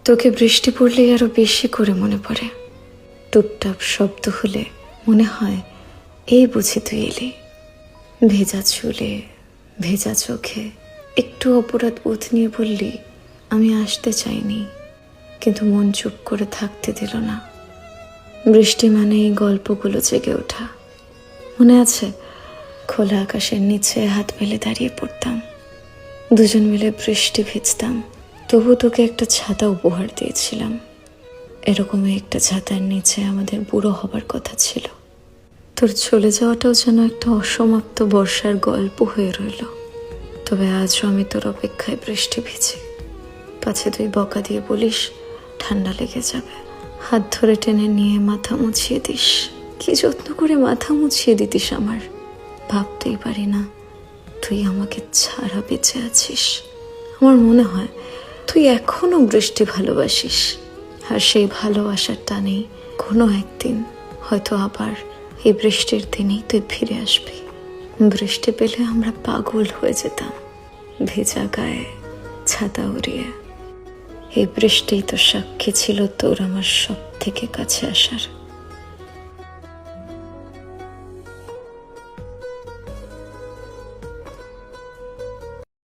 তোকে বৃষ্টি পড়লেই আরো বেশি করে মনে পড়ে। টুপটাপ শব্দ হলে মনে হয় এই বুঝি তুই এলি। ভেজা চুলে, ভেজা চোখে একটু অপরাধ বোধ নিয়ে বললি আমি আসতে চাইনি, কিন্তু মন চুপ করে থাকতে দিল না। বৃষ্টি মানে এই গল্পগুলো জেগে ওঠা। মনে আছে, খোলা আকাশের নিচে হাত মেলে দাঁড়িয়ে পড়তাম, দুজন মিলে বৃষ্টি ভিজতাম, তবু তোকে একটা ছাতা উপহার দিয়েছিলাম। এরকমই একটা ছাতার নিচে আমাদের বুড়ো হবার কথা ছিল। তোর চলে যাওয়াটাও যেন একটা অসমাপ্ত বর্ষার গল্প হয়ে রইল। তবে আজও আমি তোর অপেক্ষায় বৃষ্টি ভিজি, পাছে তুই বকা দিয়ে বলিস ঠান্ডা লেগে যাবে। হাত ধরে টেনে নিয়ে মাথা মুছিয়ে দিস। কি যত্ন করে মাথা মুছিয়ে দিতিস আমার। ভাবতেই পারি না তুই আমাকে ছাড়া বেঁচে আছিস। আমার মনে হয় তুই এখনো বৃষ্টি ভালোবাসিস, আর সেই ভালোবাসার টানেই কোনো একদিন হয়তো আবার এই বৃষ্টির দিনেই তুই ফিরে আসবি। বৃষ্টি পেলে আমরা পাগল হয়ে যেতাম, ভেজা গায়ে ছাতা উড়িয়ে। এই বৃষ্টিই তো সাক্ষী ছিল তোর আমার সব থেকে কাছে আসার।